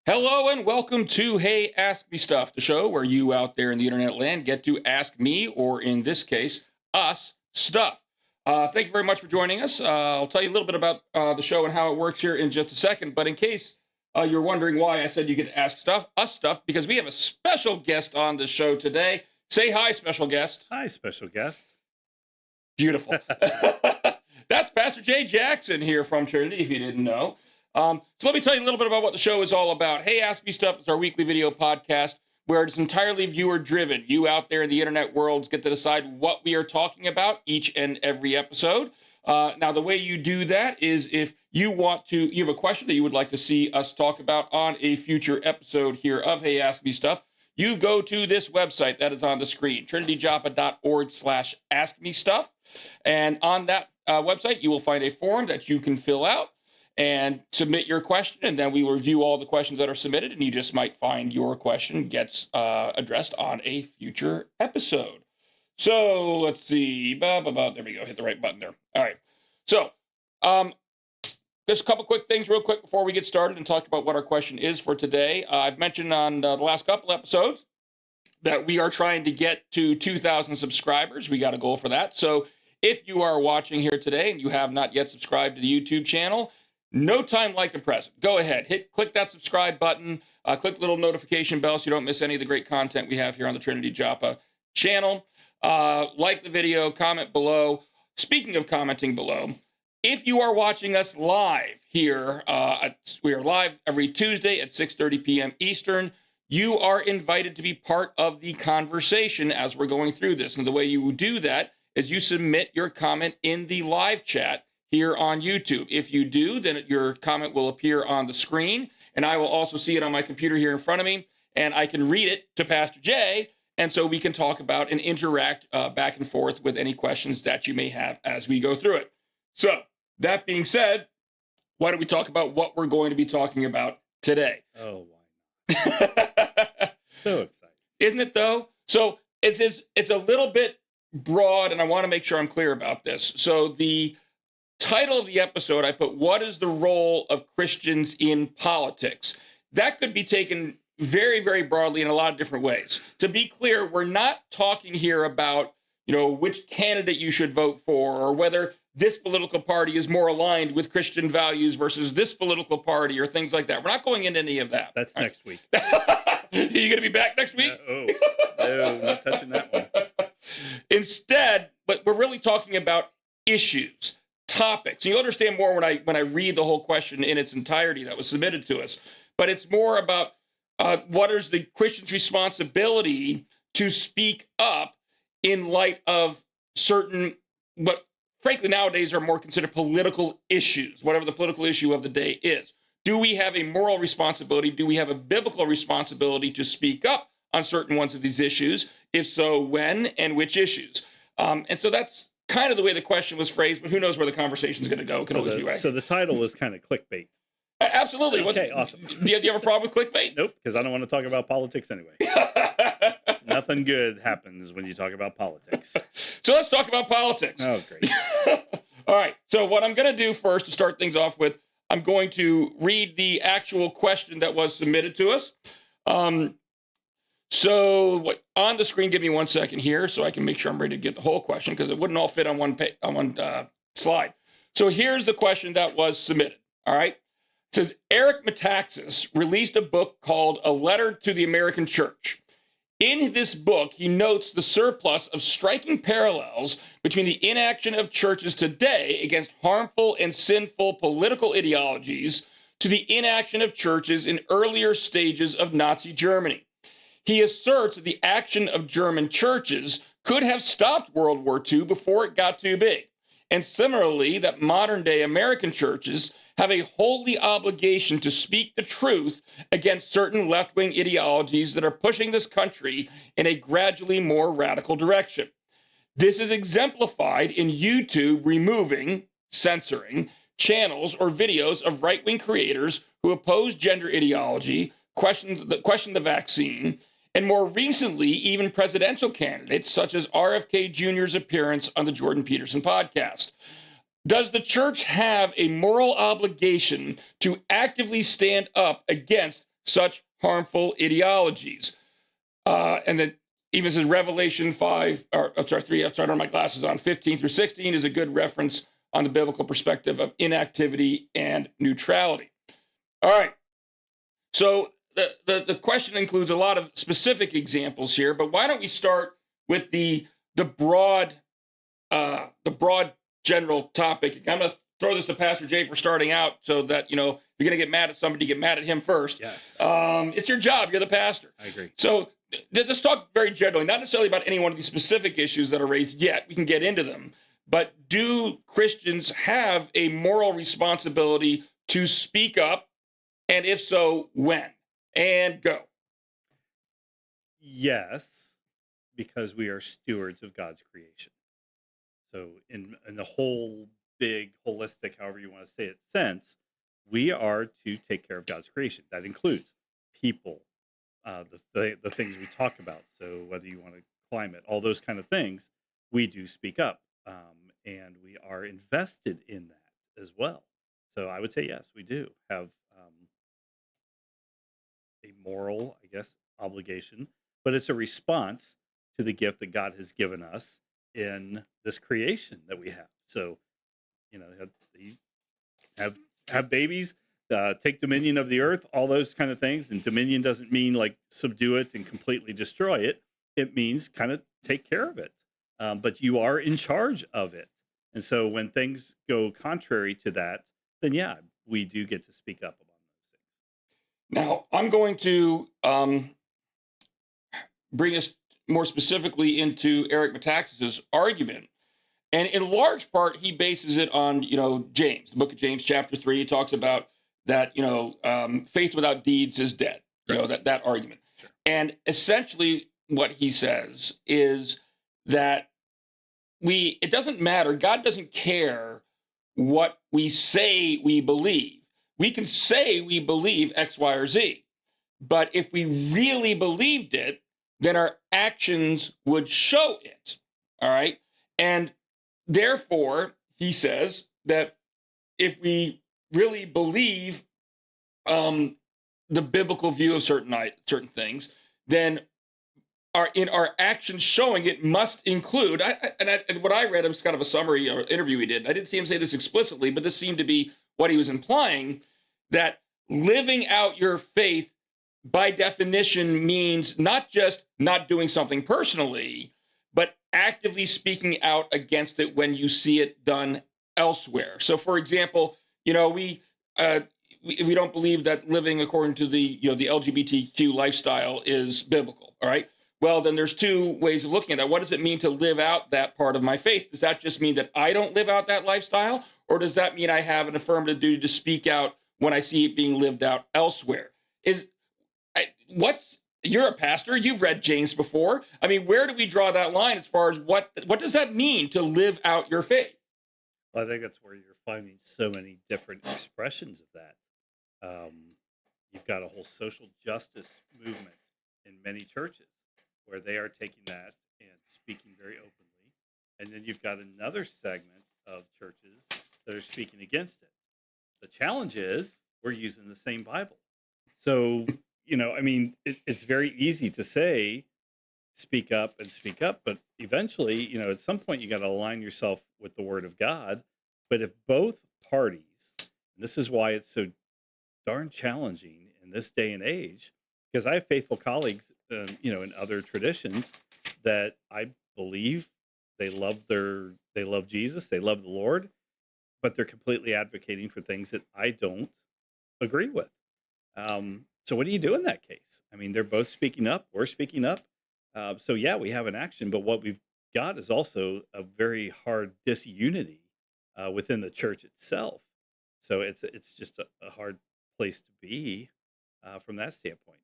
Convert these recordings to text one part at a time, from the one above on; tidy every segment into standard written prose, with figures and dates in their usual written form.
Hello and welcome to Hey Ask Me Stuff, the show where you out there in the internet land get to ask me, or in this case, us, stuff. Thank you very much for joining us. I'll tell you a little bit about the show and how it works here in just a second. But in case you're wondering why I said you get to ask us stuff, because we have a special guest on the show today. Say hi, special guest. Hi, special guest. Beautiful. That's Pastor Jay Jackson here from Trinity, if you didn't know. So let me tell you a little bit about what the show is all about. Hey, Ask Me Stuff is our weekly video podcast where it's entirely viewer-driven. You out there in the internet worlds get to decide what we are talking about each and every episode. Now, the way you do that is if you have a question that you would like to see us talk about on a future episode here of Hey, Ask Me Stuff, you go to this website that is on the screen, trinityjoppa.org/askmestuff. And on that website, you will find a form that you can fill out and submit your question, and then we will review all the questions that are submitted, and you just might find your question gets addressed on a future episode. So let's see. There we go. Hit the right button there. All right. So just a couple quick things real quick before we get started and talk about what our question is for today. I've mentioned on the last couple episodes that we are trying to get to 2,000 subscribers. We got a goal for that. So if you are watching here today and you have not yet subscribed to the YouTube channel, no time like the present. Go ahead, click that subscribe button, click the little notification bell so you don't miss any of the great content we have here on the Trinity Joppa channel. Like the video, comment below. Speaking of commenting below, if you are watching us live here, we are live every Tuesday at 6:30 p.m. Eastern. You are invited to be part of the conversation as we're going through this. And the way you do that is you submit your comment in the live chat here on YouTube. If you do, then your comment will appear on the screen, and I will also see it on my computer here in front of me, and I can read it to Pastor Jay, and so we can talk about and interact back and forth with any questions that you may have as we go through it. So, that being said, why don't we talk about what we're going to be talking about today? Oh, why not? So excited. Isn't it, though? So, it's a little bit broad, and I want to make sure I'm clear about this. So, the title of the episode, I put, what is the role of Christians in politics? That could be taken very, very broadly in a lot of different ways. To be clear, we're not talking here about, which candidate you should vote for or whether this political party is more aligned with Christian values versus this political party or things like that. We're not going into any of that. That's next week. Are you going to be back next week? No, not touching that one. Instead, but we're really talking about issues, topics. You'll understand more when I read the whole question in its entirety that was submitted to us. But it's more about what is the Christian's responsibility to speak up in light of certain, what frankly nowadays are more considered political issues, whatever the political issue of the day is. Do we have a moral responsibility? Do we have a biblical responsibility to speak up on certain ones of these issues? If so, when and which issues? And so that's kind of the way the question was phrased, but who knows where the conversation is going to go. It could always be right. So the title was kind of clickbait. Absolutely. Okay, awesome. Do you have a problem with clickbait? Nope, because I don't want to talk about politics anyway. Nothing good happens when you talk about politics. So let's talk about politics. Oh, great. All right. So what I'm going to do first to start things off with, I'm going to read the actual question that was submitted to us. So on the screen, give me 1 second here so I can make sure I'm ready to get the whole question because it wouldn't all fit on one slide. So here's the question that was submitted. All right. It says, Eric Metaxas released a book called A Letter to the American Church. In this book, he notes the surplus of striking parallels between the inaction of churches today against harmful and sinful political ideologies to the inaction of churches in earlier stages of Nazi Germany. He asserts that the action of German churches could have stopped World War II before it got too big, and similarly that modern-day American churches have a holy obligation to speak the truth against certain left-wing ideologies that are pushing this country in a gradually more radical direction. This is exemplified in YouTube censoring channels or videos of right-wing creators who oppose gender ideology, question the vaccine, and more recently, even presidential candidates such as RFK Jr.'s appearance on the Jordan Peterson podcast. Does the church have a moral obligation to actively stand up against such harmful ideologies? And then even says Revelation 5, or I'm sorry, 3, I'm sorry, I don't have my glasses on, 15 through 16 is a good reference on the biblical perspective of inactivity and neutrality. All right. So the question includes a lot of specific examples here, but why don't we start with the broad general topic? I'm going to throw this to Pastor Jay for starting out, so that, if you're going to get mad at somebody, get mad at him first. Yes. It's your job. You're the pastor. I agree. So let's talk very generally, not necessarily about any one of these specific issues that are raised yet. We can get into them. But do Christians have a moral responsibility to speak up? And if so, when? And go. Yes, because we are stewards of God's creation. So in the whole big, holistic, however you want to say it, sense, we are to take care of God's creation. That includes people, the things we talk about. So whether you want to climate, all those kind of things, we do speak up, and we are invested in that as well. So I would say yes, we do have a moral, I guess, obligation, but it's a response to the gift that God has given us in this creation that we have. So, have babies, take dominion of the earth, all those kind of things. And dominion doesn't mean like subdue it and completely destroy it. It means kind of take care of it. But you are in charge of it. And so when things go contrary to that, then yeah, we do get to speak up about those things. Now, I'm going to bring us more specifically into Eric Metaxas's argument. And in large part, he bases it on, James, the book of James, chapter 3. He talks about that, faith without deeds is dead, that argument. Sure. And essentially what he says is that it doesn't matter. God doesn't care what we say we believe. We can say we believe X, Y, or Z. But if we really believed it, then our actions would show it. All right. And therefore, he says that if we really believe the biblical view of certain things, then in our actions showing it must include, and what I read was kind of a summary or interview he did. I didn't see him say this explicitly, but this seemed to be what he was implying, that living out your faith by definition means not just not doing something personally, but actively speaking out against it when you see it done elsewhere. So, for example, we don't believe that living according to the the LGBTQ lifestyle is biblical. All right. Well, then there's two ways of looking at that. What does it mean to live out that part of my faith? Does that just mean that I don't live out that lifestyle, or does that mean I have an affirmative duty to speak out when I see it being lived out elsewhere? You're a pastor. You've read James before. I mean, where do we draw that line as far as what does that mean to live out your faith? Well, I think that's where you're finding so many different expressions of that. You've got a whole social justice movement in many churches where they are taking that and speaking very openly. And then you've got another segment of churches that are speaking against it. The challenge is we're using the same Bible. So, it's very easy to say, speak up, but eventually, at some point you got to align yourself with the Word of God. But if both parties, and this is why it's so darn challenging in this day and age, because I have faithful colleagues, in other traditions that I believe they love Jesus, they love the Lord, but they're completely advocating for things that I don't agree with. So what do you do in that case? I mean, they're both speaking up. We're speaking up. So yeah, we have an action, but what we've got is also a very hard disunity within the church itself. So it's just a hard place to be from that standpoint.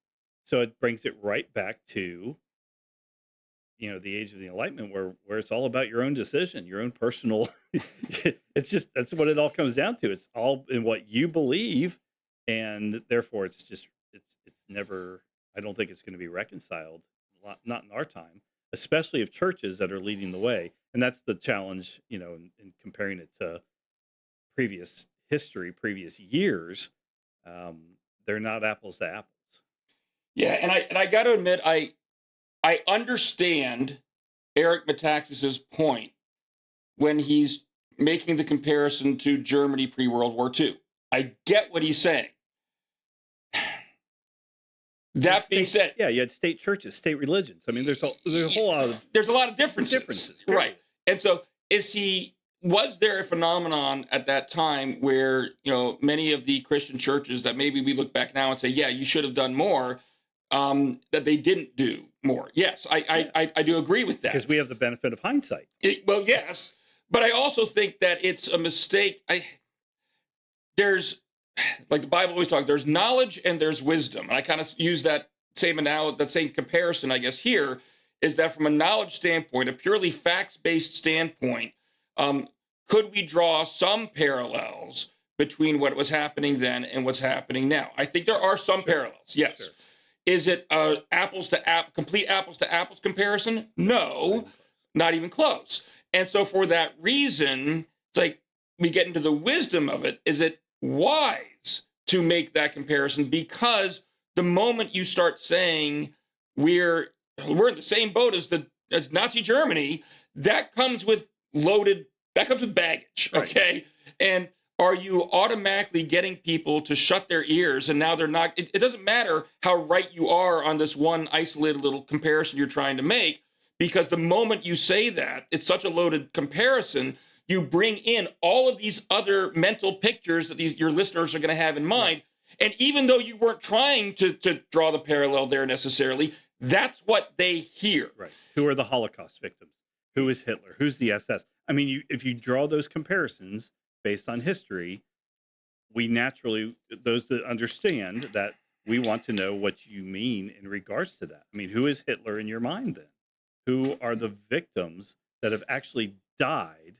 So it brings it right back to the age of the Enlightenment, where it's all about your own decision, your own personal. That's what it all comes down to. It's all in what you believe, and therefore it's never I don't think it's going to be reconciled, not in our time, especially if churches that are leading the way. And that's the challenge, in comparing it to previous history, previous years. Um, they're not apples to apples. Yeah, and I got to admit, I understand Eric Metaxas's point when he's making the comparison to Germany pre-World War II. I get what he's saying. That being said, yeah, you had state churches, state religions. I mean, there's a whole lot of there's a lot of differences. Right? And so, was there a phenomenon at that time where many of the Christian churches that maybe we look back now and say, yeah, you should have done more, that they didn't do more? Yes, I do agree with that because we have the benefit of hindsight. Well, yes, but I also think that it's a mistake. There's, like the Bible always talks, there's knowledge and there's wisdom. And I kind of use that same analogy, that same comparison, I guess, here, is that from a knowledge standpoint, a purely facts-based standpoint, could we draw some parallels between what was happening then and what's happening now? I think there are some parallels, yes. Sure. Is it complete apples to apples comparison? No, not even close. And so for that reason, it's like we get into the wisdom of it. Is it wise to make that comparison? Because the moment you start saying we're in the same boat as Nazi Germany, that comes with baggage, okay? Right. And are you automatically getting people to shut their ears, and now they're not? It doesn't matter how right you are on this one isolated little comparison you're trying to make, because the moment you say that, it's such a loaded comparison, you bring in all of these other mental pictures that your listeners are going to have in mind. And even though you weren't trying to draw the parallel there necessarily, that's what they hear. Right. Who are the Holocaust victims? Who is Hitler? Who's the SS? I mean, if you draw those comparisons based on history, we naturally, those that understand that, we want to know what you mean in regards to that. I mean, who is Hitler in your mind then? Who are the victims that have actually died?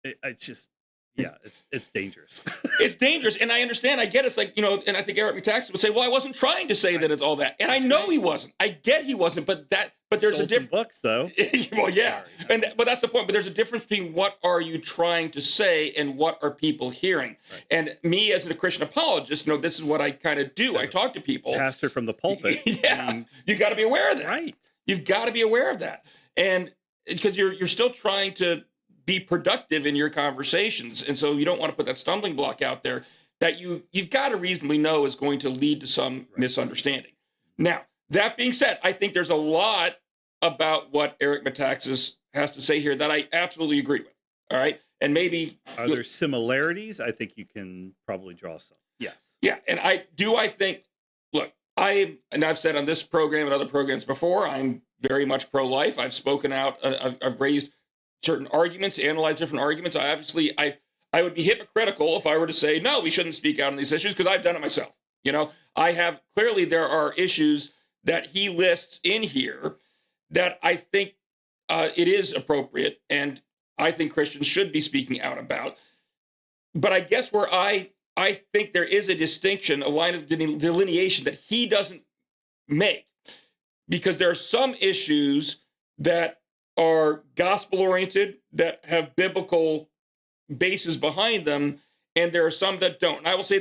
It's just, yeah, it's dangerous. It's dangerous. And I understand. I get it. It's like, and I think Eric Metaxas would say, well, I wasn't trying to say that it's all that. And I know he wasn't. I get he wasn't, but there's a difference. Books, though. Well, yeah. But that's the point. But there's a difference between what are you trying to say and what are people hearing. Right. And me as a Christian apologist, this is what I kind of do. I talk to people. Pastor from the pulpit. Yeah. You got to be aware of that. Right. You've got to be aware of that. And because you're still trying to be productive in your conversations. And so you don't want to put that stumbling block out there that you've got to reasonably know is going to lead to some misunderstanding. Now, that being said, I think there's a lot about what Eric Metaxas has to say here that I absolutely agree with. All right. And maybe are there similarities? I think you can probably draw some. Yes. Yeah. And I think, look, I've said on this program and other programs before, I'm very much pro-life. I've spoken out. I've raised certain arguments, analyze different arguments. I would be hypocritical if I were to say, no, we shouldn't speak out on these issues, because I've done it myself. Clearly there are issues that he lists in here that I think it is appropriate, and I think Christians should be speaking out about. But I guess where I think there is a distinction, a line of delineation that he doesn't make, because there are some issues that are gospel-oriented, that have biblical bases behind them, and there are some that don't. And I will say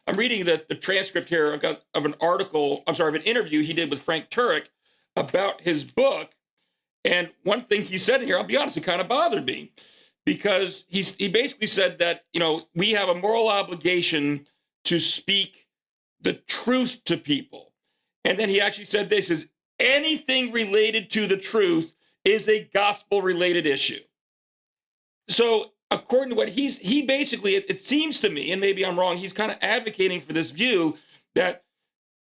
I'm reading the transcript here of an interview he did with Frank Turek about his book, and one thing he said in here, I'll be honest, it kind of bothered me, because he basically said that, we have a moral obligation to speak the truth to people. And then he actually said this, is anything related to the truth is a gospel-related issue. So according to what he basically, it seems to me, and maybe I'm wrong, he's kind of advocating for this view that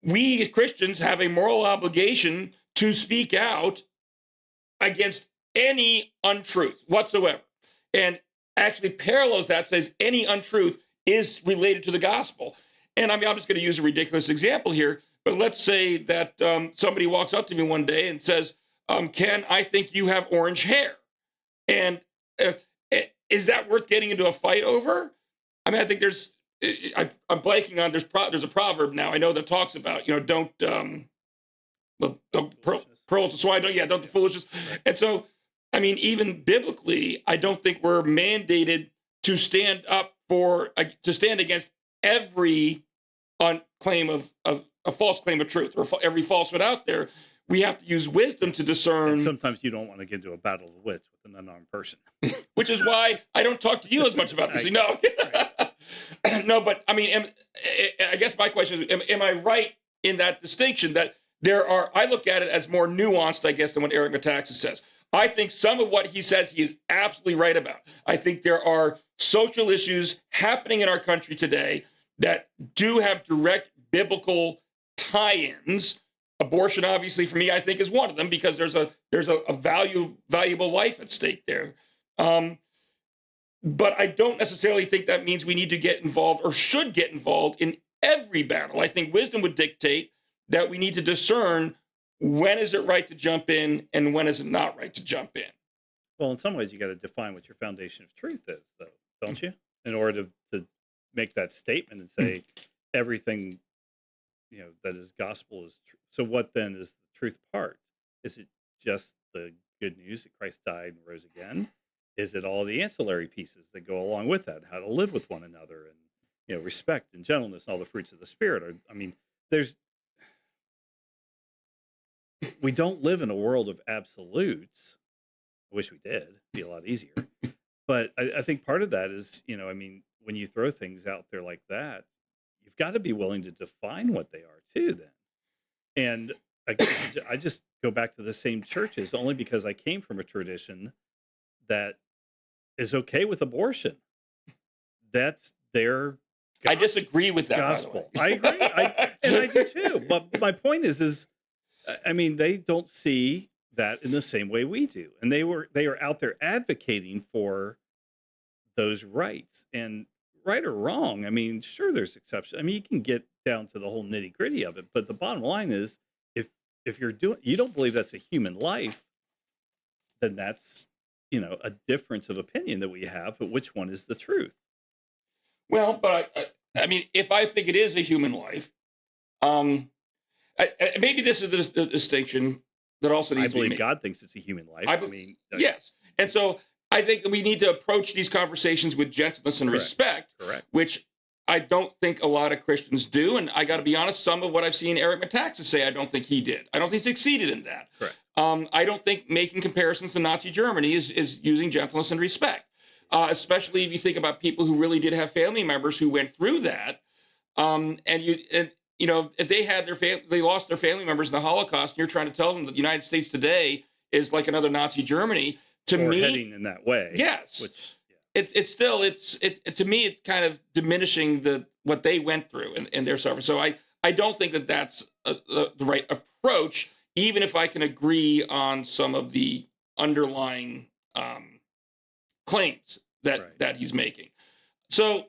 we as Christians have a moral obligation to speak out against any untruth whatsoever. And actually parallels that, says any untruth is related to the gospel. And I'm just going to use a ridiculous example here, but let's say that somebody walks up to me one day and says, Ken, I think you have orange hair. And is that worth getting into a fight over? I mean, I think I'm blanking on, there's a proverb now I know that talks about, don't Don't Foolishness. pearls to swine, don't, yeah, don't the Yeah. foolishness. Right. And so, I mean, even biblically, I don't think we're mandated to stand up to stand against every claim of a false claim of truth or every falsehood out there. We have to use wisdom Yeah. to And discern, sometimes you don't want to get into a battle of wits with an unarmed person. which is why I don't talk to you as much about this. I, No, right. no, but I mean, I guess my question is, am I right in that distinction that there are? I look at it as more nuanced, I guess, than what Eric Metaxas says. I think some of what he says he is absolutely right about. I think there are social issues happening in our country today that do have direct biblical tie-ins. Abortion, obviously, for me, I think is one of them because there's a valuable life at stake there. Um, but I don't necessarily think that means we need to get involved or should get involved in every battle. I think wisdom would dictate that we need to discern when is it right to jump in and when is it not right to jump in. Well, in some ways, you got to define what your foundation of truth is, though, don't you? In order to make that statement and say everything that is gospel is true. So, what then is the truth part? Is it just the good news that Christ died and rose again? Is it all the ancillary pieces that go along with that? How to live with one another and respect and gentleness and all the fruits of the spirit? Or, I mean, there's we don't live in a world of absolutes. I wish we did. It'd be a lot easier. But I think part of that is, I mean, when you throw things out there like that, you've got to be willing to define what they are too. Then, and I just go back to the same churches only because I came from a tradition that is okay with abortion. That's their I disagree with that, gospel. by I the agree. And I do too. But my point is, I mean, they don't see that in the same way we do, and they are out there advocating for those rights. And right or wrong, I mean, sure, there's exceptions. I mean, you can get down to the whole nitty gritty of it, but the bottom line is, if you don't believe that's a human life, then that's a difference of opinion that we have. But which one is the truth? Well, but I mean, if I think it is a human life, um, maybe this is the distinction that also I needs to be believe made. God thinks it's a human life. I I be- mean, yes, and so I think that we need to approach these conversations with gentleness and Correct. respect, correct. which I don't think a lot of Christians do. And I got to be honest, some of what I've seen Eric Metaxas say, I don't think he did. I don't think he succeeded in that. Correct. I don't think making comparisons to Nazi Germany is using gentleness and respect, especially if you think about people who really did have family members who went through that. If they had they lost their family members in the Holocaust, and you're trying to tell them that the United States today is like another Nazi Germany, to Or me, heading in that way. yes, Which it's still to me it's kind of diminishing what they went through and their suffering. So I don't think that that's the right approach, even if I can agree on some of the underlying claims Right. that he's making. So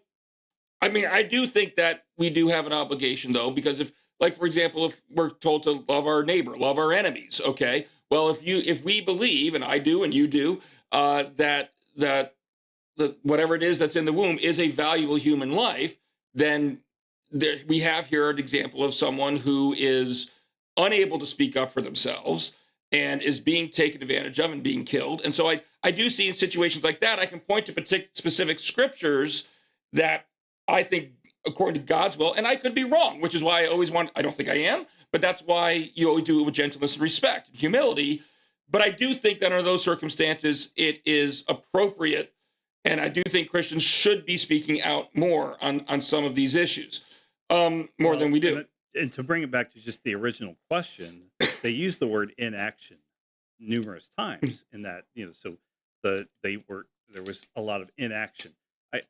I mean, I do think that we do have an obligation, though, because like, for example, if we're told to love our neighbor, love our enemies, okay. Well, if we believe, and I do, and you do, that whatever it is that's in the womb is a valuable human life, then we have here an example of someone who is unable to speak up for themselves and is being taken advantage of and being killed. And so I do see in situations like that, I can point to specific scriptures that I think, according to God's will, and I could be wrong, which is why I don't think I am, but that's why you always do it with gentleness and respect and humility. But I do think that under those circumstances, it is appropriate. And I do think Christians should be speaking out more on some of these issues, more than we do. And to bring it back to just the original question, they use the word inaction numerous times in that, so there was a lot of inaction.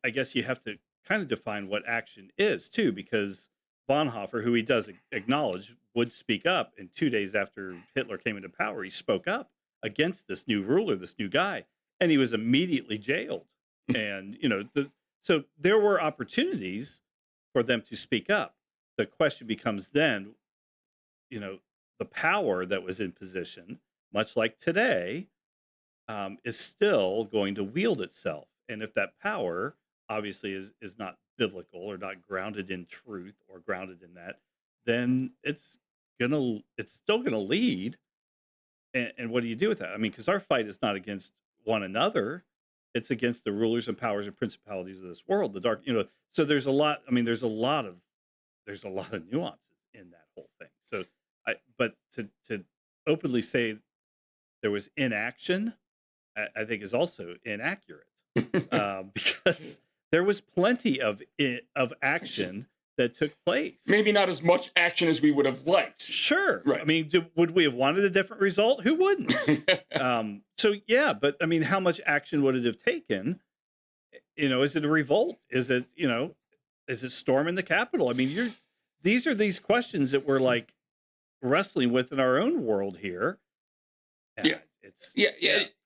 I guess you have to kind of define what action is too, because Bonhoeffer, who he does acknowledge, would speak up. And 2 days after Hitler came into power, he spoke up against this new ruler, this new guy, and he was immediately jailed. And so there were opportunities for them to speak up. The question becomes then, the power that was in position, much like today, is still going to wield itself. And if that power obviously is not biblical or not grounded in truth or grounded in that, then it's it's still gonna lead. And what do you do with that? I mean, because our fight is not against one another; it's against the rulers and powers and principalities of this world, the dark. So there's a lot. I mean, there's a lot of nuances in that whole thing. So but to openly say there was inaction, I think is also inaccurate, because there was plenty of action that took place. Maybe not as much action as we would have liked. Sure. Right. I mean, would we have wanted a different result? Who wouldn't? So yeah, but I mean, how much action would it have taken? Is it a revolt? Is it storming the Capitol? I mean, these are these questions that we're like wrestling with in our own world here. Yeah.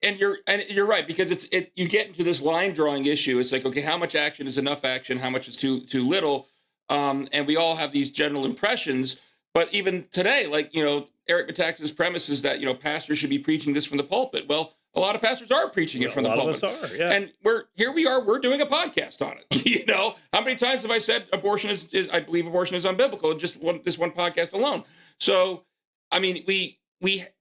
And you're right, because you get into this line drawing issue. It's like, okay, how much action is enough action? How much is too little? And we all have these general impressions. But even today, like, Eric Metaxas' premise is that, pastors should be preaching this from the pulpit. Well, a lot of pastors are preaching it from the pulpit. A lot of us are, yeah. And we're doing a podcast on it. How many times have I said abortion I believe abortion is unbiblical, in this one podcast alone? So, I mean, it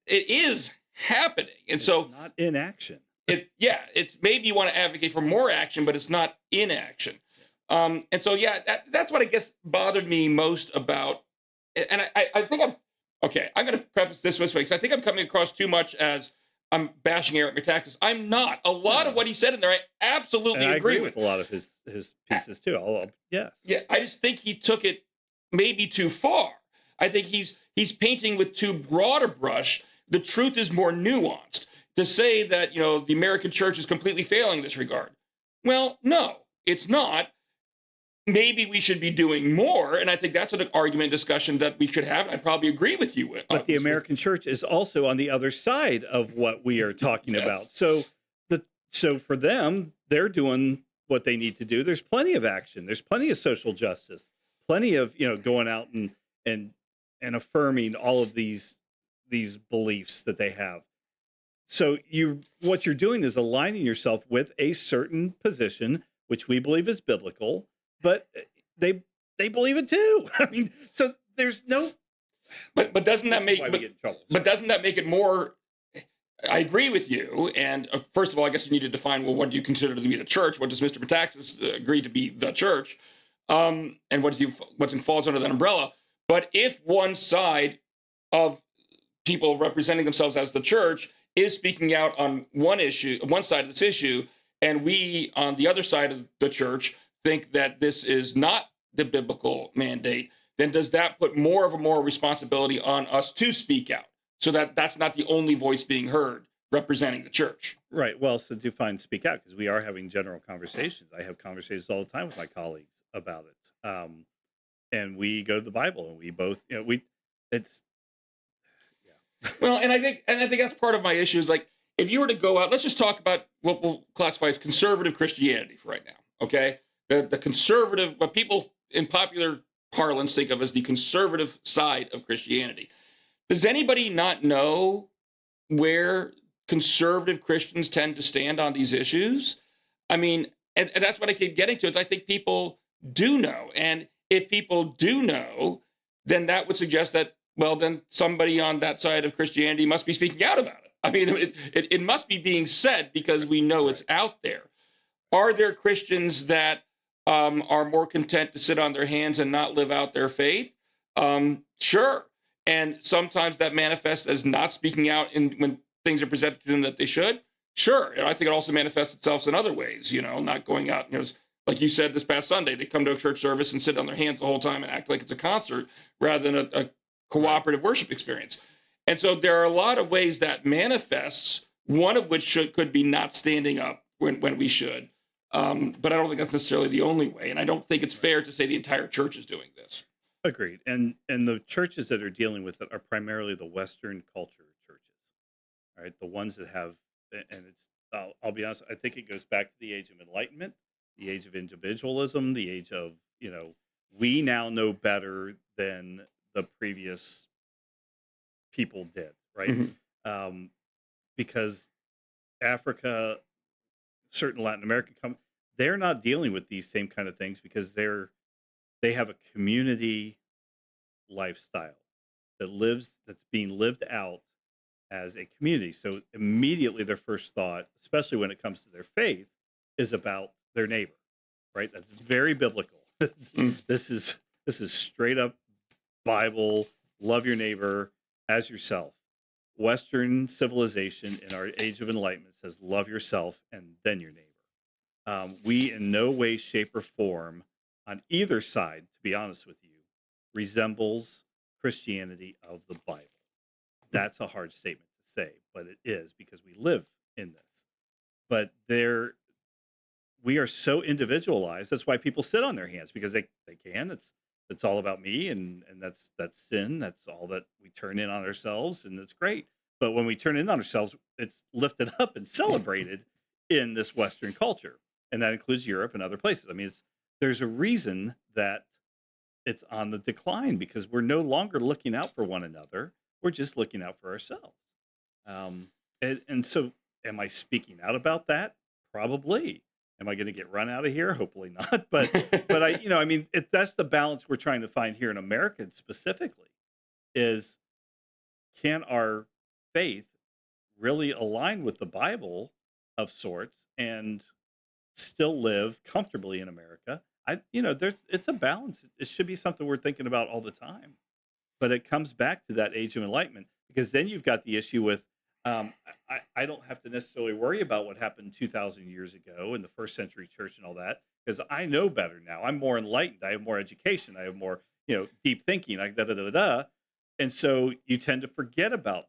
is happening. And it's so not inaction. It's maybe you want to advocate for more action, but it's not inaction. And so, that's what I guess bothered me most about, and I think I'm going to preface this way, because I think I'm coming across too much as I'm bashing Eric Metaxas. I'm not. A lot of what he said in there, I absolutely agree with. A lot of his pieces too. Yes. Yeah, I just think he took it maybe too far. I think he's painting with too broad a brush. The truth is more nuanced. To say that, the American church is completely failing in this regard. Well, no, it's not. Maybe we should be doing more. And I think that's an argument discussion that we should have. And I'd probably agree with you with. But the American church is also on the other side of what we are talking about. So for them, they're doing what they need to do. There's plenty of action. There's plenty of social justice, plenty of, going out and affirming all of these beliefs that they have. So what you're doing is aligning yourself with a certain position, which we believe is biblical, but they believe it too. I mean, so there's no. But doesn't that make? But doesn't that make it more? I agree with you. And first of all, I guess you need to define, well, what do you consider to be the church? What does Mr. Metaxas agree to be the church? And what falls under that umbrella? But if one side of people representing themselves as the church is speaking out on one side of this issue, and we on the other side of the church think that this is not the biblical mandate, then does that put more responsibility on us to speak out, so that that's not the only voice being heard representing the church? Right. Well, so define speak out, because we are having general conversations. I have conversations all the time with my colleagues about it. And we go to the Bible, and we both, it's. Well, and I think that's part of my issue is, like, if you were to go out, let's just talk about what we'll classify as conservative Christianity for right now, okay? The conservative, what people in popular parlance think of as the conservative side of Christianity. Does anybody not know where conservative Christians tend to stand on these issues? I mean, and that's what I keep getting to, is I think people do know. And if people do know, then that would suggest that, well, then somebody on that side of Christianity must be speaking out about it. I mean, it must be being said because we know it's out there. Are there Christians that are more content to sit on their hands and not live out their faith? Sure. And sometimes that manifests as not speaking out when things are presented to them that they should. Sure. And I think it also manifests itself in other ways, not going out, like you said this past Sunday, they come to a church service and sit on their hands the whole time and act like it's a concert rather than a cooperative worship experience. And so there are a lot of ways that manifests, one of which could be not standing up when we should. But I don't think that's necessarily the only way. And I don't think it's fair to say the entire church is doing this. Agreed. And the churches that are dealing with it are primarily the Western culture churches, right? The ones that have, and it's, I'll be honest, I think it goes back to the age of enlightenment, the age of individualism, the age of, we now know better than the previous people did, right? Mm-hmm. Because Africa, certain Latin American they're not dealing with these same kind of things because they have a community lifestyle that's being lived out as a community. So immediately their first thought, especially when it comes to their faith, is about their neighbor, right? That's very biblical. Mm. This is straight up Bible, love your neighbor as yourself. Western civilization in our age of enlightenment says love yourself and then your neighbor. We in no way, shape, or form on either side, to be honest with you, resembles Christianity of the Bible. That's a hard statement to say, but it is because we live in this. But we are so individualized. That's why people sit on their hands because they can. It's all about me, and that's sin. That's all that we turn in on ourselves, and it's great. But when we turn in on ourselves, it's lifted up and celebrated in this Western culture, and that includes Europe and other places. I mean, there's a reason that it's on the decline because we're no longer looking out for one another. We're just looking out for ourselves. Um, and so, am I speaking out about that? Probably. Am I going to get run out of here? Hopefully not. But I mean, that's the balance we're trying to find here in America specifically. Is can our faith really align with the Bible of sorts and still live comfortably in America? It's a balance. It should be something we're thinking about all the time. But it comes back to that age of enlightenment because then you've got the issue with I don't have to necessarily worry about what happened 2,000 years ago in the first century church and all that because I know better now. I'm more enlightened. I have more education. I have more deep thinking. Like da da da da. Da. And so you tend to forget about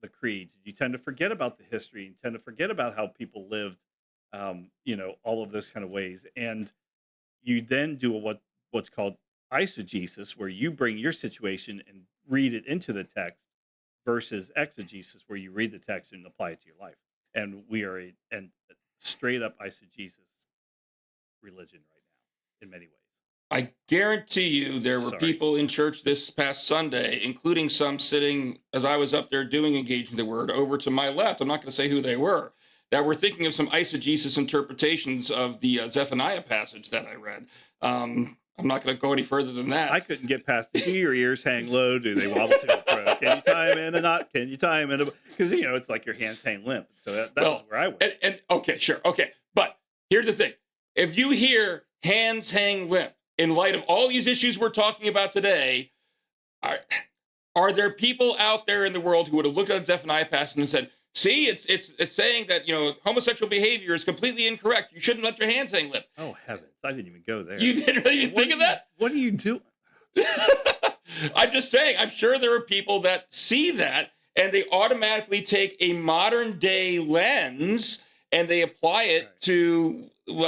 the creeds. You tend to forget about the history. You tend to forget about how people lived. All of those kind of ways. And you then do what's called eisegesis, where you bring your situation and read it into the text, versus exegesis, where you read the text and apply it to your life. And we are a straight up eisegesis religion right now, in many ways. I guarantee you there were Sorry. people in church this past Sunday, including some sitting as I was up there doing Engaging the Word over to my left. I'm not going to say who they were, that were thinking of some eisegesis interpretations of the Zephaniah passage that I read. I'm not going to go any further than that. I couldn't get past do your ears hang low? Do they wobble to and fro? Can you tie them in a knot? Can you tie them in a... Because, it's like your hands hang limp. So that was where I went. And okay, sure. Okay. But here's the thing. If you hear hands hang limp, in light of all these issues we're talking about today, are there people out there in the world who would have looked at the Zephaniah passage and said, see, it's saying that, homosexual behavior is completely incorrect. You shouldn't let your hands hang limp. Oh, heavens. I didn't even go there. You didn't really even think of that? What are you doing? I'm just saying, I'm sure there are people that see that and they automatically take a modern day lens and they apply it to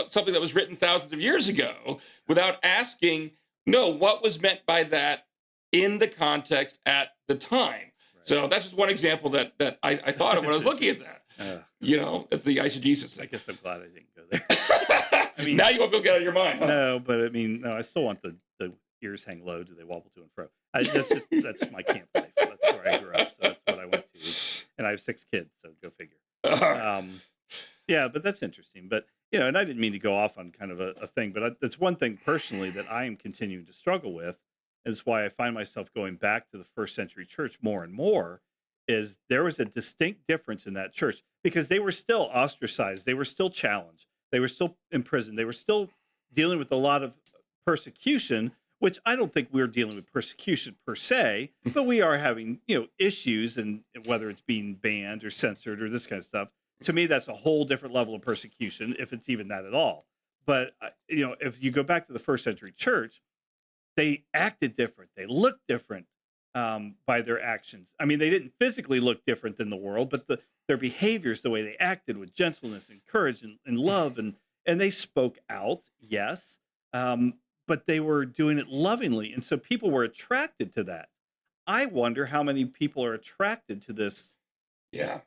something that was written thousands of years ago without asking, no, what was meant by that in the context at the time. So that's just one example that I thought of when I was looking at that. It's the eisegesis thing. I guess I'm glad I didn't go there. I mean, now you won't be able to get out of your mind. Huh? No, but I mean, no, I still want the ears hang low. Do they wobble to and fro? That's my camp life. That's where I grew up. So that's what I went to. And I have 6 kids, so go figure. Yeah, but that's interesting. But, and I didn't mean to go off on kind of a thing, but that's one thing personally that I am continuing to struggle with. And it's why I find myself going back to the first century church more and more, is there was a distinct difference in that church because they were still ostracized. They were still challenged. They were still imprisoned. They were still dealing with a lot of persecution, which I don't think we're dealing with persecution per se, but we are having, issues, and whether it's being banned or censored or this kind of stuff. To me, that's a whole different level of persecution, if it's even that at all. But, if you go back to the first century church, they acted different. They looked different by their actions. I mean, they didn't physically look different than the world, but their behaviors, the way they acted with gentleness and courage and love, and they spoke out, yes, but they were doing it lovingly. And so people were attracted to that. I wonder how many people are attracted to this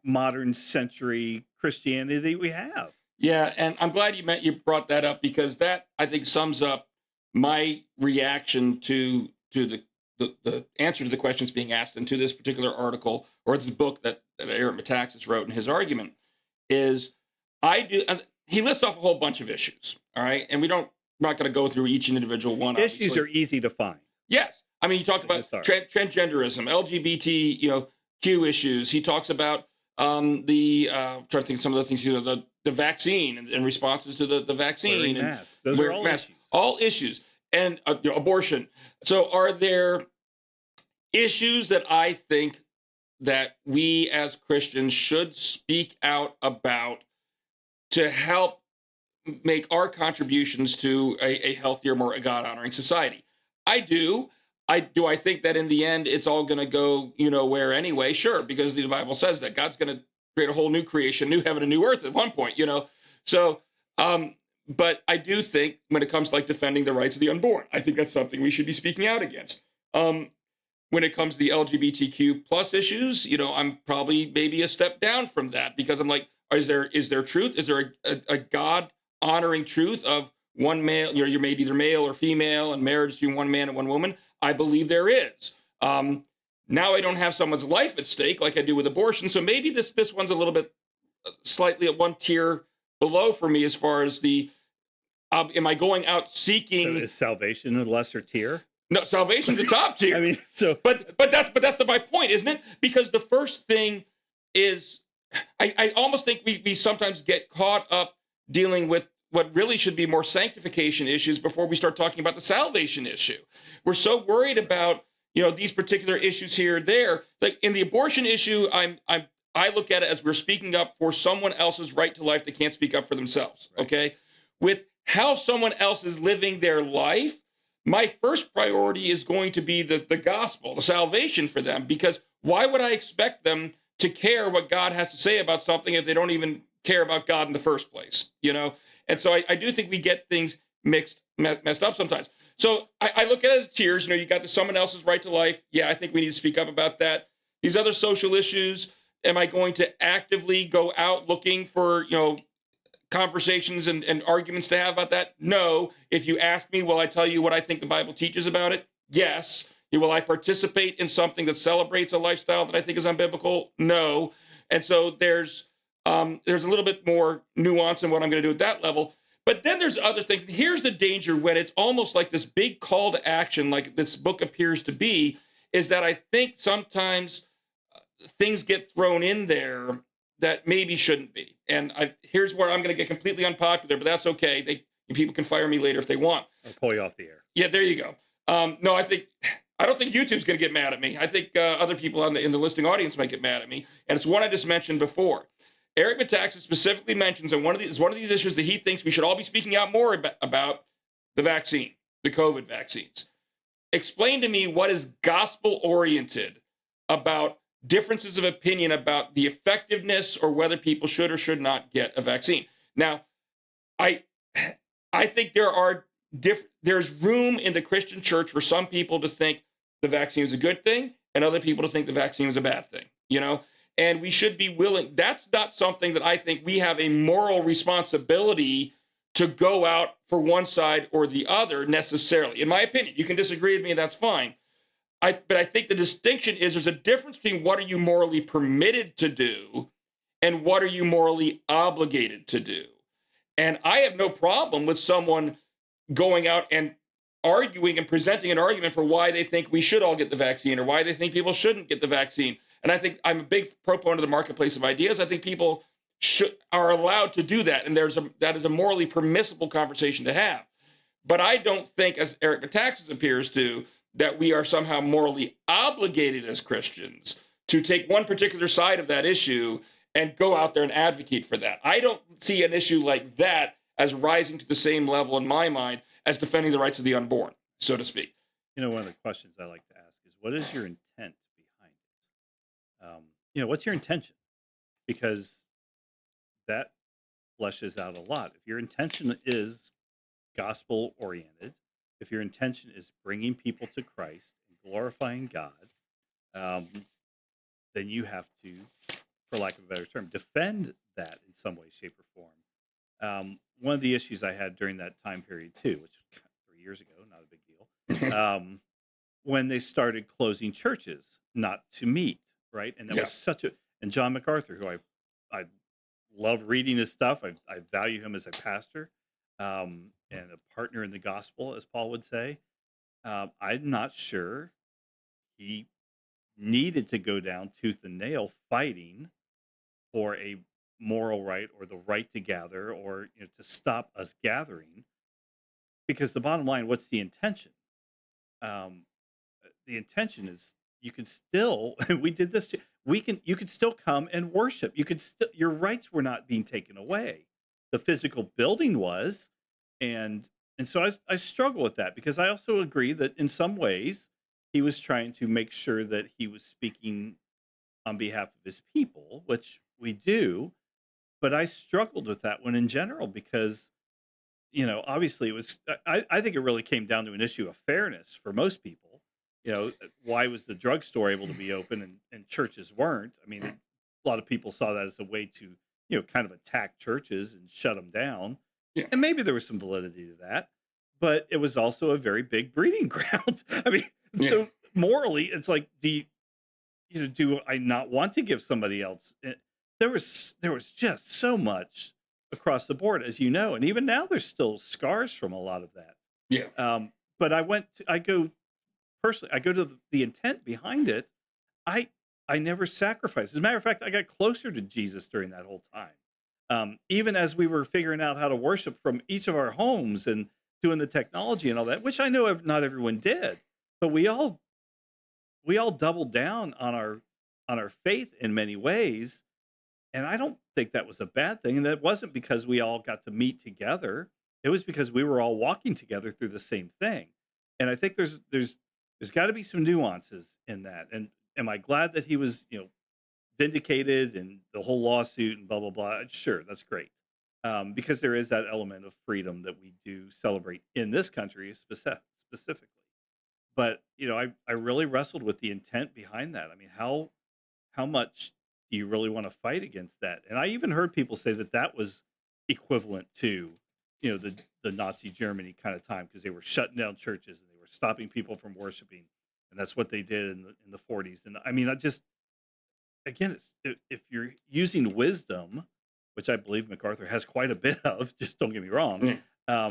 modern century Christianity we have. Yeah, and I'm glad you brought that up because that, I think, sums up my reaction to the answer to the questions being asked and to this particular article or this book that Eric Metaxas wrote in his argument is he lists off a whole bunch of issues, all right? And we're not going to go through each individual one. Issues are easy to find. Yes. I mean, he talked Like about just start. transgenderism, LGBT, Q issues. He talks about the trying to think of some of the things, the vaccine and responses to the vaccine Wearing and masks. Those are wear all masks, issues. all issues, and abortion. So, are there issues that I think that we as Christians should speak out about to help make our contributions to a healthier, more God honoring society? I do. I think that in the end it's all going to go where anyway. Sure, because the Bible says that God's going to create a whole new creation, new heaven and new earth at one point. So but I do think when it comes to like defending the rights of the unborn, I think that's something we should be speaking out against. When it comes to the LGBTQ plus issues, I'm probably maybe a step down from that, because I'm like, is there truth? Is there a God honoring truth of one male? You're made either male or female, and marriage between one man and one woman. I believe there is. Now I don't have someone's life at stake like I do with abortion, so maybe this one's a little bit slightly at one tier below for me as far as the am I going out So seeking? is salvation a lesser tier? No, salvation's the top tier. I mean, so But that's my point, isn't it? Because the first thing is, I almost think we sometimes get caught up dealing with what really should be more sanctification issues before we start talking about the salvation issue. We're so worried about these particular issues here or there. Like in the abortion issue, I look at it as we're speaking up for someone else's right to life that can't speak up for themselves. Right. Okay, with how someone else is living their life, my first priority is going to be the gospel, the salvation for them, because why would I expect them to care what God has to say about something if they don't even care about God in the first place? And so I do think we get things messed up sometimes. So I look at it as tiers. You got someone else's right to life. Yeah, I think we need to speak up about that. These other social issues, am I going to actively go out looking for, conversations and arguments to have about that? No. If you ask me, will I tell you what I think the Bible teaches about it? Yes. Will I participate in something that celebrates a lifestyle that I think is unbiblical? No. And so there's a little bit more nuance in what I'm going to do at that level. But then there's other things. Here's the danger when it's almost like this big call to action, like this book appears to be, is that I think sometimes things get thrown in there that maybe shouldn't be. And here's where I'm going to get completely unpopular, but that's okay. People can fire me later if they want. I'll pull you off the air. Yeah, there you go. No, I don't think YouTube's going to get mad at me. I think other people in the listening audience might get mad at me. And it's one I just mentioned before. Eric Metaxas specifically mentions on one of these issues that he thinks we should all be speaking out more about the vaccine, the COVID vaccines. Explain to me what is gospel oriented about differences of opinion about the effectiveness or whether people should or should not get a vaccine. Now, I think there's room in the Christian church for some people to think the vaccine is a good thing and other people to think the vaccine is a bad thing, and we should be willing. That's not something that I think we have a moral responsibility to go out for one side or the other necessarily. In my opinion, you can disagree with me, and that's fine. But I think the distinction is there's a difference between what are you morally permitted to do and what are you morally obligated to do. And I have no problem with someone going out and arguing and presenting an argument for why they think we should all get the vaccine or why they think people shouldn't get the vaccine. And I think I'm a big proponent of the marketplace of ideas. I think people are allowed to do that. And that is a morally permissible conversation to have. But I don't think, as Eric Metaxas appears to, that we are somehow morally obligated as Christians to take one particular side of that issue and go out there and advocate for that. I don't see an issue like that as rising to the same level in my mind as defending the rights of the unborn, so to speak. One of the questions I like to ask is, what is your intent behind it? What's your intention? Because that fleshes out a lot. If your intention is gospel oriented, if your intention is bringing people to Christ and glorifying God, then you have to, for lack of a better term, defend that in some way, shape, or form. One of the issues I had during that time period too, which was 3 years ago, not a big deal, when they started closing churches not to meet, right? And that was and John MacArthur, who I love reading his stuff. I value him as a pastor and a partner in the gospel, as Paul would say. I'm not sure he needed to go down tooth and nail fighting for a moral right or the right to gather or to stop us gathering. Because the bottom line, what's the intention? Um, the intention is you can still, and we did this. You could still come and worship. You could still, your rights were not being taken away. The physical building was, and so I struggle with that because I also agree that in some ways he was trying to make sure that he was speaking on behalf of his people, which we do. But I struggled with that one in general because obviously it was. I think it really came down to an issue of fairness for most people. Why was the drugstore able to be open and churches weren't? I mean, a lot of people saw that as a way to kind of attack churches and shut them down, Yeah. and maybe there was some validity to that, but it was also a very big breeding ground. I mean, so morally, it's like, do I not want to give somebody else? There was just so much across the board, as you know, and even now there's still scars from a lot of that. Yeah. But I go personally, I go to the intent behind it. I I never sacrificed. As a matter of fact, I got closer to Jesus during that whole time. Even as we were figuring out how to worship from each of our homes and doing the technology and all that, which I know not everyone did, but we all doubled down on our faith in many ways, and I don't think that was a bad thing. And that wasn't because we all got to meet together. It was because we were all walking together through the same thing. And I think there's got to be some nuances in that. And am I glad that he was vindicated and the whole lawsuit and blah blah blah? Sure, that's great. Because there is that element of freedom that we do celebrate in this country specifically. But I really wrestled with the intent behind that. I mean, how much do you really want to fight against that? And I even heard people say that that was equivalent to the Nazi Germany kind of time because they were shutting down churches and they were stopping people from worshiping, and that's what they did in the 40s. And I mean, I just again, if you're using wisdom, which I believe MacArthur has quite a bit of, just don't get me wrong. Yeah.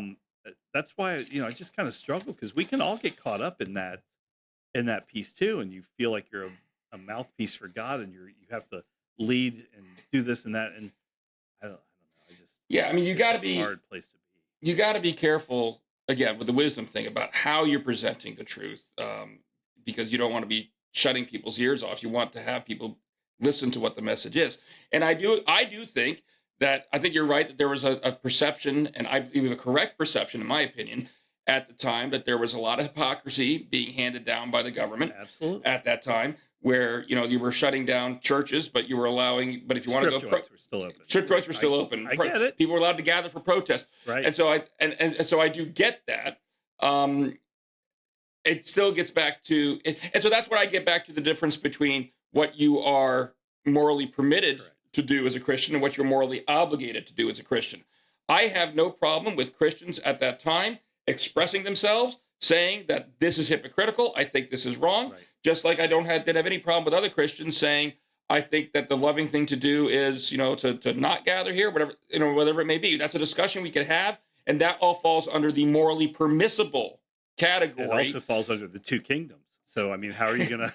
That's why I just kind of struggle because we can all get caught up in that piece too, and you feel like you're a mouthpiece for God, and you have to lead and do this and that, and I don't know. Yeah. I mean, you got to It's a be hard place to be. you got to be careful again with the wisdom thing about how you're presenting the truth, because you don't want to be shutting people's ears off. You want to have people listen to what the message is. And I do think that I think you're right that there was a perception, and I believe a correct perception, in my opinion, at the time that there was a lot of hypocrisy being handed down by the government Absolutely. at that time, where you were shutting down churches, but you were allowing. But if you want to Strip go, joints were still open. strip joints were still open. I get it. People were allowed to gather for protest, Right. and so I do get that. It still gets back to, and so that's where I get back to the difference between what you are morally permitted Correct. to do as a Christian and what you're morally obligated to do as a Christian. I have no problem with Christians at that time expressing themselves, saying that this is hypocritical. I think this is wrong. Right. Just like I didn't have any problem with other Christians saying, I think that the loving thing to do is, to not gather here, whatever it may be. That's a discussion we could have, and that all falls under the morally permissible category. It also falls under the two kingdoms. So I mean, how are you gonna?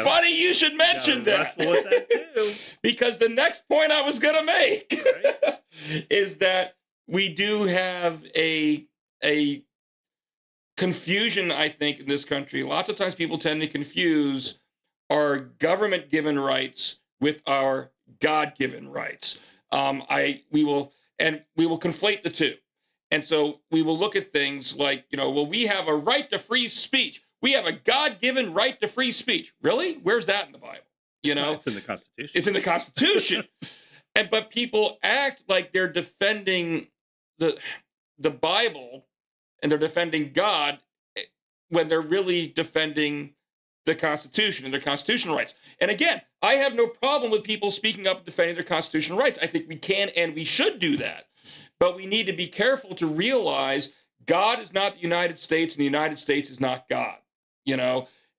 Funny you should mention that. Wrestle with that too. Because the next point I was gonna make Right. is that we do have a confusion, I think, in this country. Lots of times people tend to confuse our government-given rights with our God-given rights. We will conflate the two. And so we will look at things like, we have a right to free speech. We have a God-given right to free speech. Really? Where's that in the Bible? It's in the Constitution. It's in the Constitution. But people act like they're defending the Bible and they're defending God when they're really defending the Constitution and their constitutional rights. And again, I have no problem with people speaking up and defending their constitutional rights. I think we can and we should do that. But we need to be careful to realize God is not the United States and the United States is not God,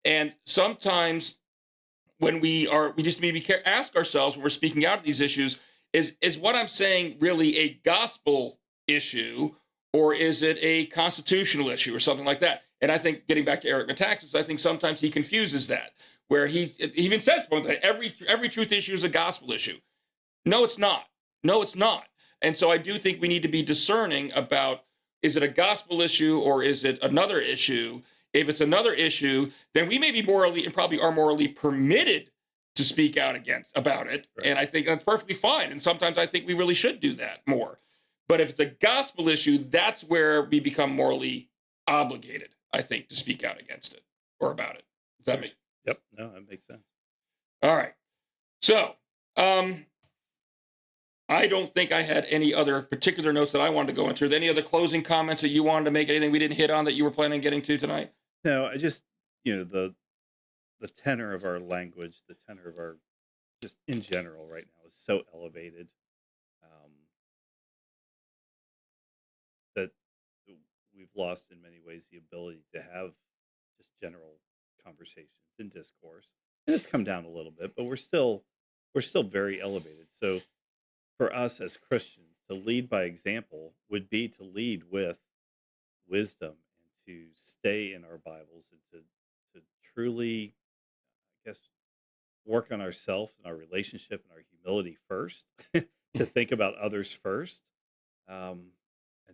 And sometimes when we just maybe ask ourselves when we're speaking out of these issues, is what I'm saying really a gospel issue, or is it a constitutional issue or something like that? And I think getting back to Eric Metaxas, I think sometimes he confuses that, where he even says one thing, every truth issue is a gospel issue. No, it's not. No, it's not. And so I do think we need to be discerning about, is it a gospel issue or is it another issue? If it's another issue, then we may be morally and probably are morally permitted to speak out against about it. Right. And I think that's perfectly fine. And sometimes I think we really should do that more. But if it's a gospel issue, that's where we become morally obligated, I think, to speak out against it or about it. Does that make? Yep. No, that makes sense. All right. So, I don't think I had any other particular notes that I wanted to go into. Any other closing comments that you wanted to make? Anything we didn't hit on that you were planning on getting to tonight? No, I just, the tenor of our language, the tenor of our, just in general right now is so elevated that we've lost in many ways the ability to have just general conversations and discourse. And it's come down a little bit, but we're still very elevated. So for us as Christians to lead by example would be to lead with wisdom and to stay in our Bibles and to truly, I guess, work on ourselves and our relationship and our humility first, to think about others first. And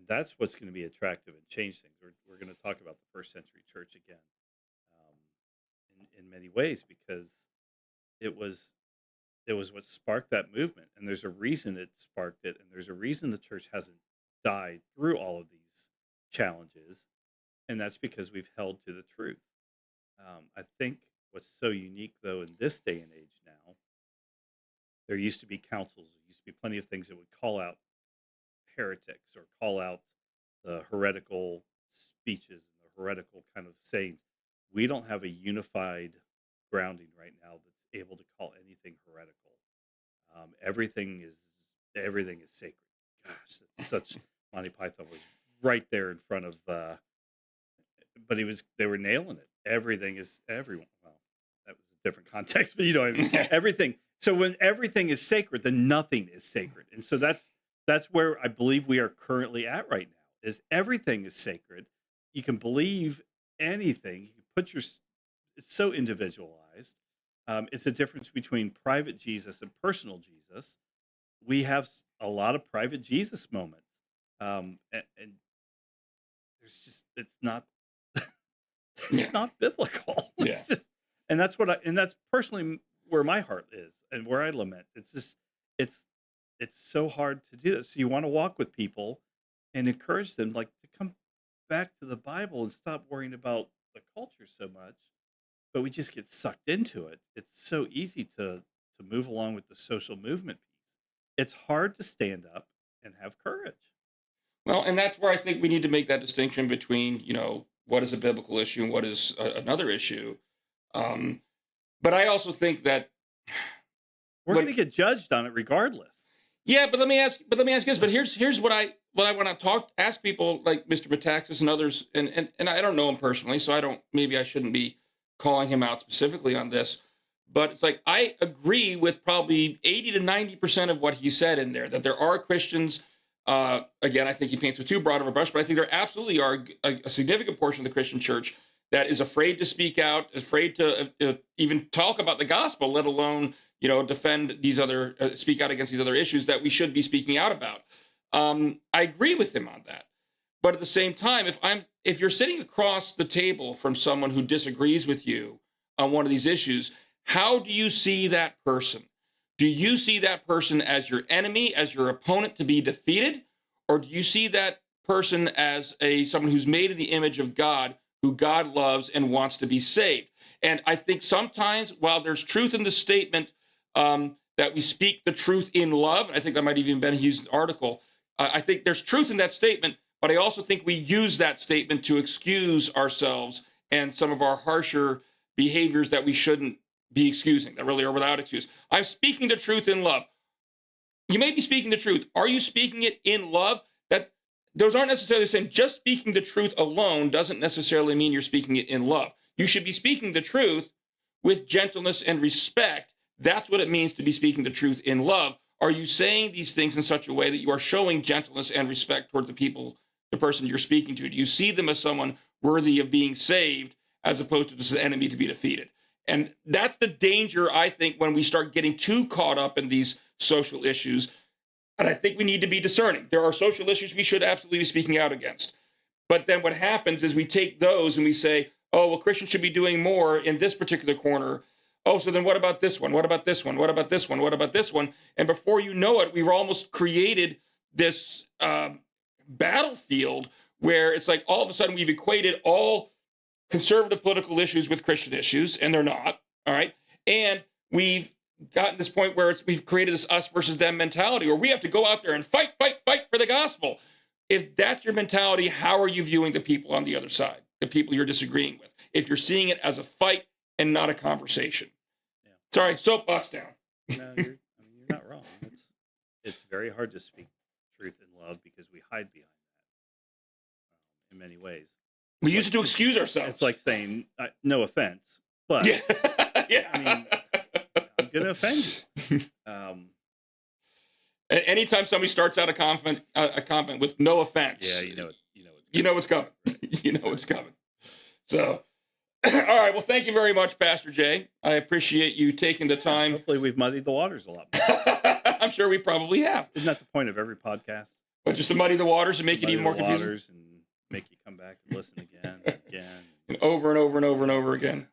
that's what's going to be attractive and change things. We're going to talk about the first century church again, in many ways, because it was what sparked that movement. And there's a reason it sparked it. And there's a reason the church hasn't died through all of these challenges. And that's because we've held to the truth. I think what's so unique, though, in this day and age now, there used to be councils, there used to be plenty of things that would call out heretics or call out the heretical speeches and the heretical kind of sayings. We don't have a unified grounding right now that's able to call anything heretical. Everything is sacred. Gosh, that's such Monty Python was right there in front of. But they were nailing it. Everything is everyone. Well, that was a different context, but you know what I mean. Everything. So when everything is sacred, then nothing is sacred, and so that's where I believe we are currently at right now. Is everything is sacred. You can believe anything. You can put it's so individualized. It's a difference between private Jesus and personal Jesus. We have a lot of private Jesus moments, and there's just it's not it's not biblical. Yeah. It's just, and that's personally where my heart is and where I lament. It's just it's so hard to do this. So you want to walk with people and encourage them like to come back to the Bible and stop worrying about the culture so much. But we just get sucked into it. It's so easy to move along with the social movement piece. It's hard to stand up and have courage. Well, and that's where I think we need to make that distinction between, what is a biblical issue and what is another issue. But I also think that we're going to get judged on it regardless. Yeah, but let me ask this. But here's what I want to ask people like Mr. Metaxas and others, and I don't know him personally, so maybe I shouldn't be calling him out specifically on this. But it's like I agree with probably 80 to 90% of what he said in there, that there are Christians. Again, I think he paints with too broad of a brush, but I think there absolutely are a significant portion of the Christian church that is afraid to speak out, afraid to even talk about the gospel, let alone defend these other, speak out against these other issues that we should be speaking out about. I agree with him on that, but at the same time, if you're sitting across the table from someone who disagrees with you on one of these issues, how do you see that person? Do you see that person as your enemy, as your opponent to be defeated? Or do you see that person as someone who's made in the image of God, who God loves and wants to be saved? And I think sometimes, while there's truth in the statement that we speak the truth in love, I think that might even been used in the article, I think there's truth in that statement, but I also think we use that statement to excuse ourselves and some of our harsher behaviors that we shouldn't be excusing, that really are without excuse. I'm speaking the truth in love. You may be speaking the truth. Are you speaking it in love? That those aren't necessarily saying just speaking the truth alone doesn't necessarily mean you're speaking it in love. You should be speaking the truth with gentleness and respect. That's what it means to be speaking the truth in love. Are you saying these things in such a way that you are showing gentleness and respect towards the people the person you're speaking to? Do you see them as someone worthy of being saved as opposed to just an enemy to be defeated? And that's the danger, I think, when we start getting too caught up in these social issues. And I think we need to be discerning. There are social issues we should absolutely be speaking out against. But then what happens is we take those and we say, oh, well, Christians should be doing more in this particular corner. Oh, so then what about this one? What about this one? What about this one? What about this one? And before you know it, we've almost created this battlefield where it's like all of a sudden we've equated all conservative political issues with Christian issues, and they're not, all right? And we've gotten this point where we've created this us versus them mentality where we have to go out there and fight for the gospel. If that's your mentality, how are you viewing the people on the other side, the people you're disagreeing with? If you're seeing it as a fight and not a conversation. Yeah. Sorry, soapbox down. No, you're not wrong. It's very hard to speak truth in love because we hide behind that in many ways. We use it to excuse ourselves. It's like saying, no offense, but yeah. I mean, I'm going to offend you. Anytime somebody starts out a comment with no offense, yeah, you know what's coming. You know what's coming. So, all right. Well, thank you very much, Pastor Jay. I appreciate you taking the time. Hopefully, we've muddied the waters a lot more. I'm sure we probably have. Isn't that the point of every podcast? But just to muddy the waters and make it even more confusing, and make you come back and listen again and again, and over and over and over and over again.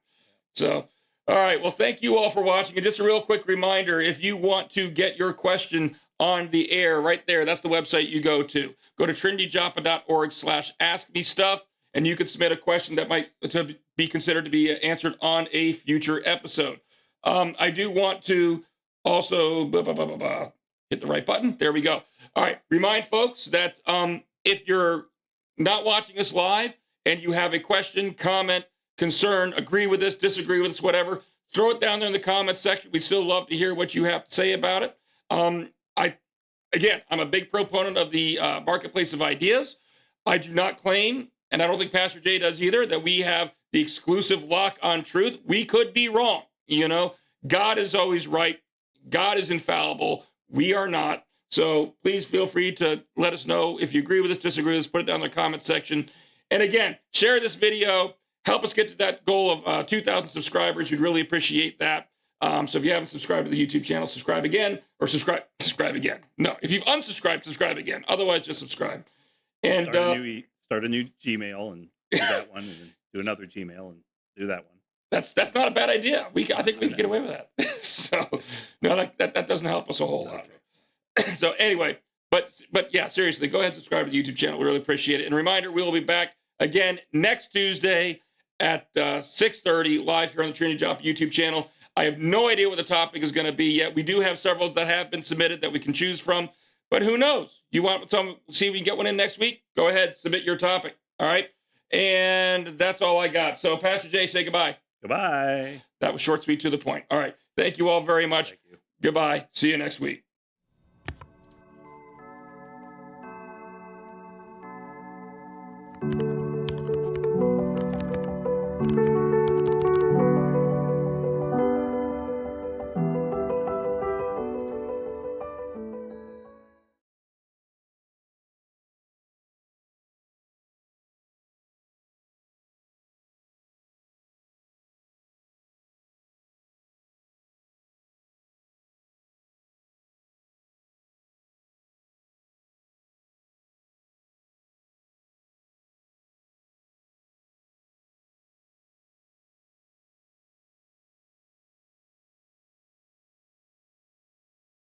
So. All right. Well, thank you all for watching. And just a real quick reminder, if you want to get your question on the air right there, that's the website you go to. Go to trinityjoppa.org/askmestuff, and you can submit a question that might be considered to be answered on a future episode. I do want to also hit the right button. There we go. All right. Remind folks that if you're not watching us live and you have a question, comment, concern, agree with us, disagree with us, whatever, throw it down there in the comments section. We'd still love to hear what you have to say about it. I'm a big proponent of the marketplace of ideas. I do not claim, and I don't think Pastor Jay does either, that we have the exclusive lock on truth. We could be wrong. God is always right. God is infallible. We are not. So please feel free to let us know if you agree with us, disagree with us, put it down in the comment section. And again, share this video. Help us get to that goal of 2,000 subscribers. We'd really appreciate that. So if you haven't subscribed to the YouTube channel, subscribe again, or subscribe again. No, if you've unsubscribed, subscribe again. Otherwise, just subscribe. And start a new Gmail and do that one, and then do another Gmail and do that one. That's not a bad idea. I think we can get away with that. So no, that doesn't help us a whole lot. So anyway, but yeah, seriously, go ahead and subscribe to the YouTube channel. We really appreciate it. And a reminder, we will be back again next Tuesday at 6:30 live here on the Trinity Joppa YouTube channel. I have no idea what the topic is going to be yet. We do have several that have been submitted that we can choose from, but who knows? You want to see if we can get one in next week? Go ahead, submit your topic. All right. And that's all I got. So Pastor Jay, say goodbye. Goodbye. That was short, sweet, to the point. All right. Thank you all very much. Thank you. Goodbye. See you next week.